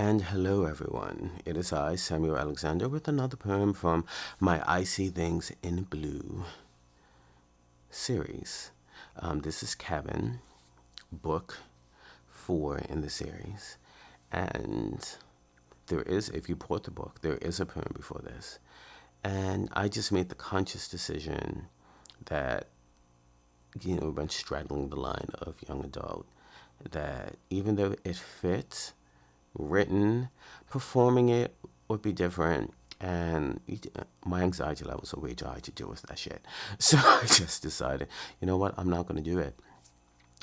And hello, everyone. It is I, Samuel Alexander, with another poem from my I See Things in Blue series. This is Kevin, book 4 in the series. And there is, if you bought the book, there is a poem before this. And I just made the conscious decision that, when straddling the line of young adult, that even though it fits, written, performing it would be different. And my anxiety levels are way too high to deal with that shit. So I just decided, you know what, I'm not going to do it.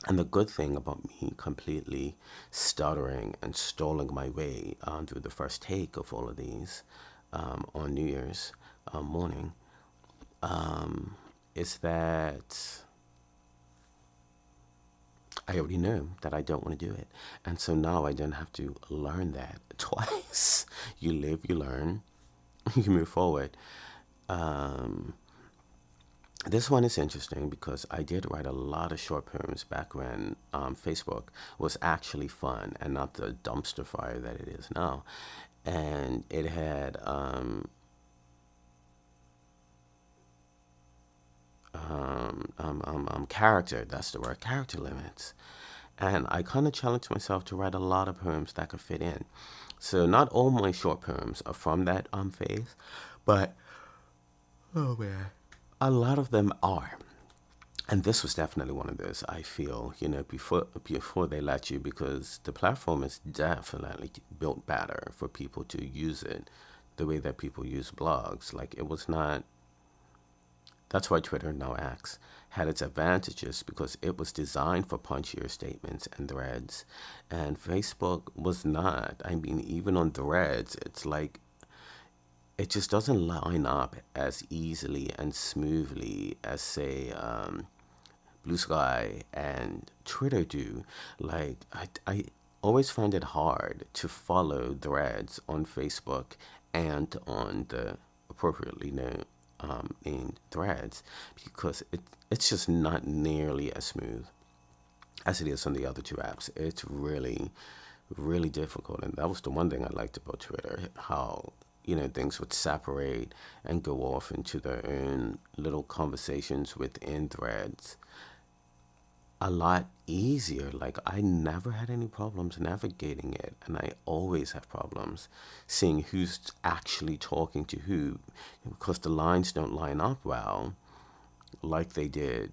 And the good thing about me completely stuttering and stalling my way through the first take of all of these on New Year's morning is that I already know that I don't want to do it. And so now I don't have to learn that twice. You live, you learn, you move forward. Um, this one is interesting because I did write a lot of short poems back when Facebook was actually fun and not the dumpster fire that it is now. And it had character, that's the word, character limits. And I kind of challenged myself to write a lot of poems that could fit in. So not all my short poems are from that phase, but oh man, a lot of them are. And this was definitely one of those. I feel, before they let you, because the platform is definitely built better for people to use it the way that people use blogs. Like it was not. That's why Twitter now X had its advantages because it was designed for punchier statements and threads, and Facebook was not. I mean, even on threads, it's like it just doesn't line up as easily and smoothly as, say, Blue Sky and Twitter do. Like, I always find it hard to follow threads on Facebook and on the appropriately named threads because it's just not nearly as smooth as it is on the other two apps. It's really, really difficult. And that was the one thing I liked about Twitter, how, things would separate and go off into their own little conversations within threads a lot easier. Like I never had any problems navigating it, and I always have problems seeing who's actually talking to who because the lines don't line up well like they did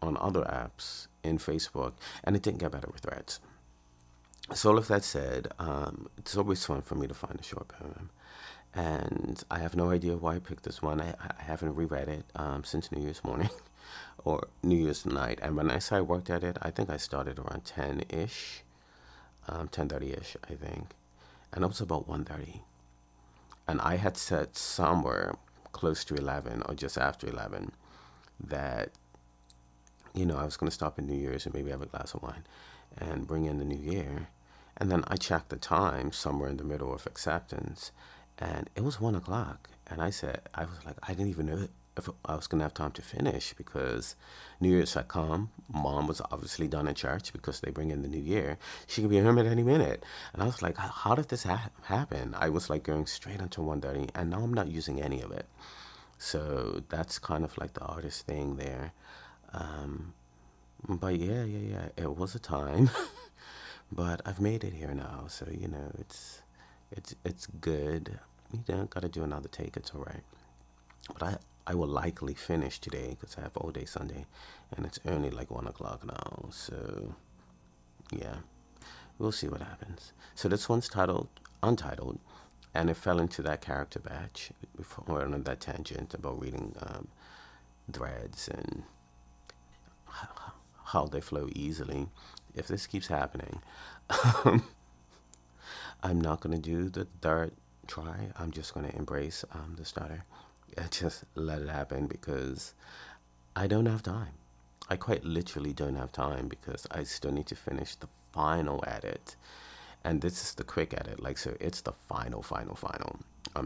on other apps in Facebook, and it didn't get better with threads. So all of that said, it's always fun for me to find a short poem. And I have no idea why I picked this one. I haven't reread it since New Year's morning or New Year's night. And when I say I worked at it, I think I started around 10-ish, 10:30-ish, I think. And it was about 1:30. And I had said somewhere close to 11 or just after 11 that, I was going to stop at New Year's and maybe have a glass of wine and bring in the new year. And then I checked the time somewhere in the middle of acceptance, and it was 1 o'clock. And I was like, I didn't even know if I was going to have time to finish because New Year's had come. Mom was obviously done in church because they bring in the new year. She could be home at any minute. And I was like, how did this happen? I was like going straight until 1:30, and now I'm not using any of it. So that's kind of like the artist thing there. Um, but yeah, it was a time. But I've made it here now, so it's good. Gotta do another take. It's all right. But I will likely finish today because I have all day Sunday, and it's only like 1 o'clock now. So yeah, we'll see what happens. So this one's titled Untitled, and it fell into that character batch before on that tangent about reading threads and how they flow easily. If this keeps happening, I'm not going to do the third try. I'm just going to embrace the stutter. Just let it happen because I don't have time. I quite literally don't have time because I still need to finish the final edit. And this is the quick edit. Like, so it's the final.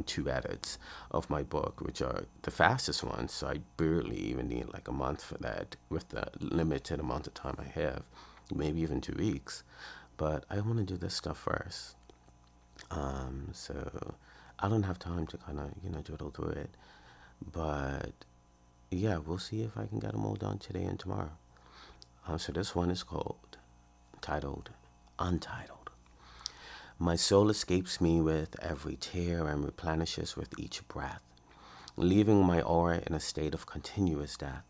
2 edits of my book, which are the fastest ones. So I barely even need like a month for that with the limited amount of time I have, maybe even 2 weeks. But I want to do this stuff first. So I don't have time to kind of, doodle through it. But yeah, we'll see if I can get them all done today and tomorrow. So this one is titled, Untitled. My soul escapes me with every tear and replenishes with each breath, leaving my aura in a state of continuous death.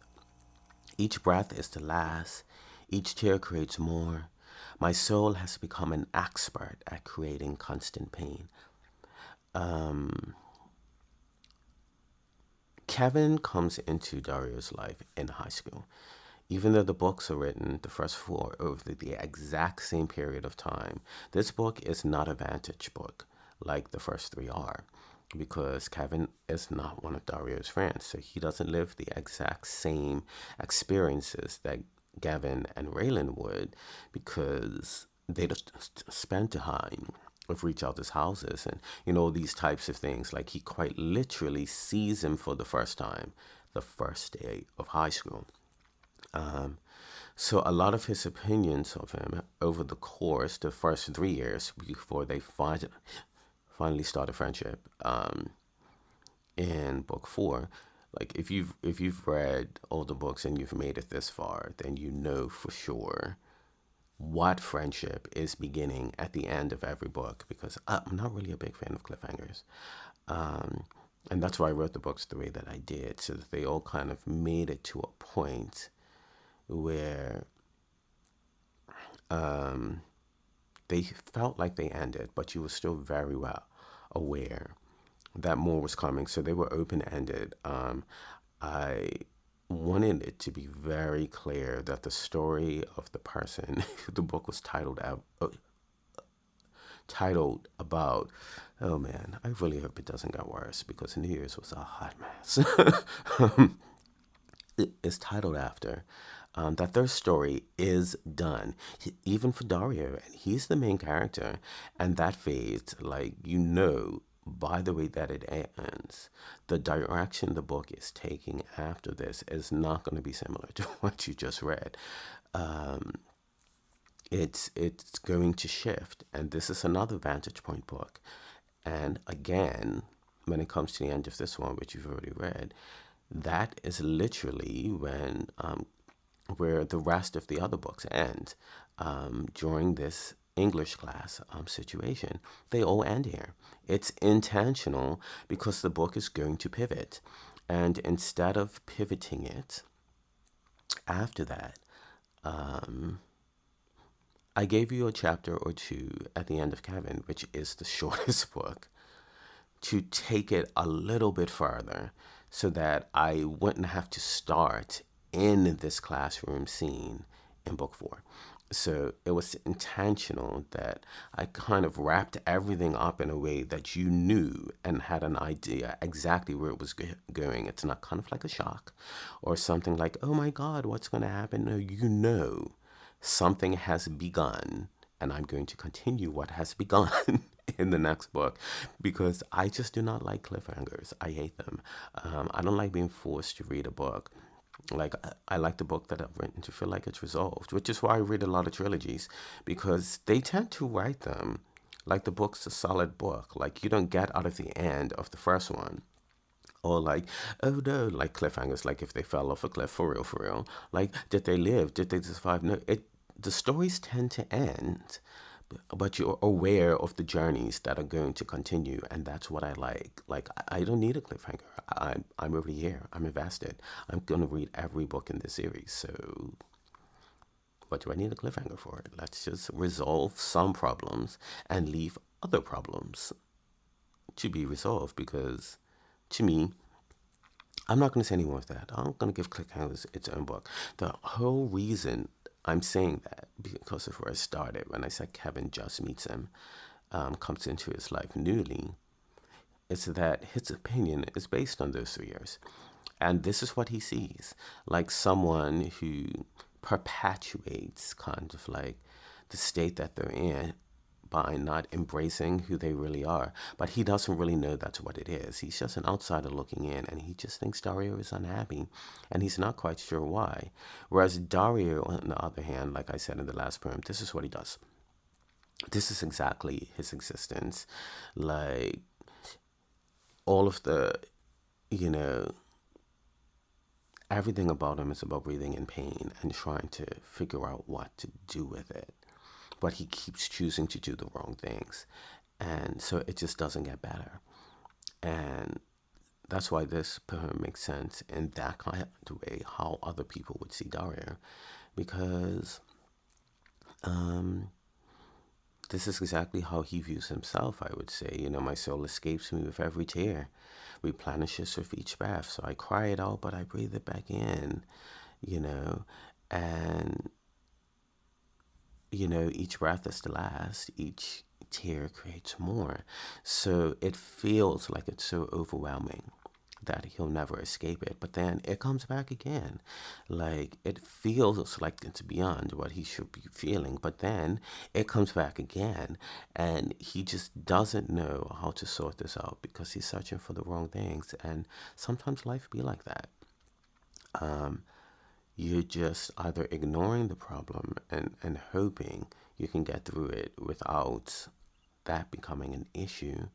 Each breath is the last, each tear creates more. My soul has become an expert at creating constant pain. Kevin comes into Dario's life in high school. Even though the books are written, the first four, over the exact same period of time, this book is not a vantage book like the first three are, because Kevin is not one of Dario's friends, so he doesn't live the exact same experiences that Gavin and Raylan would, because they just spend time with each other's houses and these types of things. Like, he quite literally sees him for the first time the first day of high school. So a lot of his opinions of him over the course, the first 3 years before they finally start a friendship, in book four, like, if you've read all the books and you've made it this far, then you know for sure what friendship is beginning at the end of every book, because I'm not really a big fan of cliffhangers. Um, and that's why I wrote the books the way that I did, so that they all kind of made it to a point where they felt like they ended, but you were still very well aware that more was coming. So they were open ended. I wanted it to be very clear that the story of the person the book was titled about. Oh man, I really hope it doesn't get worse, because New Year's was a hot mess. Is titled after, that their story is done. Even for Dario, and he's the main character, and that fades, like, by the way that it ends, the direction the book is taking after this is not going to be similar to what you just read. It's going to shift, and this is another vantage point book. And again, when it comes to the end of this one, which you've already read, that is literally where the rest of the other books end. During this English class situation, they all end here. It's intentional, because the book is going to pivot, and instead of pivoting it after that, I gave you a chapter or two at the end of Kevin, which is the shortest book, to take it a little bit further, so that I wouldn't have to start in this classroom scene in book four. So it was intentional that I kind of wrapped everything up in a way that you knew and had an idea exactly where it was going. It's not kind of like a shock or something like, oh my God, what's going to happen? No, something has begun, and I'm going to continue what has begun in the next book, because I just do not like cliffhangers. I hate them. I don't like being forced to read a book. Like, I like the book that I've written to feel like it's resolved, which is why I read a lot of trilogies, because they tend to write them like the book's a solid book. Like, you don't get out of the end of the first one, or like, oh no, like cliffhangers, like if they fell off a cliff, for real, like, did they live, did they survive? No, the stories tend to end, but you're aware of the journeys that are going to continue, and that's what I like. Like, I don't need a cliffhanger. I'm already here, I'm invested, I'm going to read every book in this series. So what do I need a cliffhanger for? Let's just resolve some problems and leave other problems to be resolved, because to me, I'm not going to say any more of that. I'm going to give Cliffhangers its own book. The whole reason I'm saying that, because of where I started, when I said Kevin just meets him, comes into his life newly, is that his opinion is based on those 3 years. And this is what he sees, like someone who perpetuates kind of like the state that they're in by not embracing who they really are. But he doesn't really know that's what it is. He's just an outsider looking in, and he just thinks Dario is unhappy, and he's not quite sure why. Whereas Dario, on the other hand, like I said in the last poem, this is what he does. This is exactly his existence. Like, all of the, you know, everything about him is about breathing in pain and trying to figure out what to do with it. But he keeps choosing to do the wrong things. And so it just doesn't get better. And that's why this poem makes sense in that kind of way, how other people would see Dario. Because this is exactly how he views himself, I would say. My soul escapes me with every tear, replenishes with each breath. So I cry it out, but I breathe it back in, you know. And, each breath is the last, each tear creates more. So it feels like it's so overwhelming that he'll never escape it. But then it comes back again. Like, it feels like it's beyond what he should be feeling. But then it comes back again. And he just doesn't know how to sort this out because he's searching for the wrong things. And sometimes life be like that. You're just either ignoring the problem and hoping you can get through it without that becoming an issue,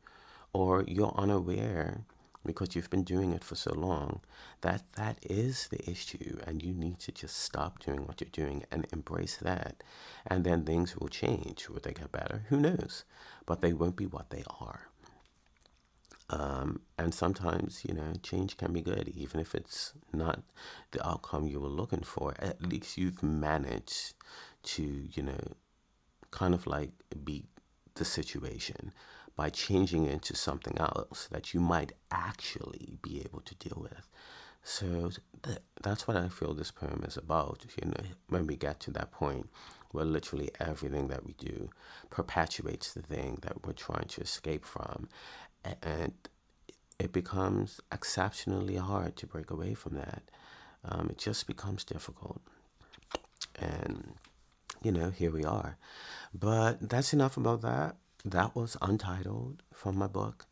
or you're unaware because you've been doing it for so long that that is the issue and you need to just stop doing what you're doing and embrace that. And then things will change. Will they get better? Who knows? But they won't be what they are. And sometimes, change can be good, even if it's not the outcome you were looking for. At least you've managed to, kind of like beat the situation by changing it into something else that you might actually be able to deal with. So that's what I feel this poem is about. When we get to that point where literally everything that we do perpetuates the thing that we're trying to escape from, and it becomes exceptionally hard to break away from that. It just becomes difficult. And, here we are. But that's enough about that. That was Untitled from my book,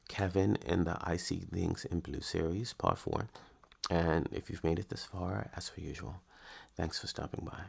Kevin in the I See Things in Blue series, part 4. And if you've made it this far, as per usual, thanks for stopping by.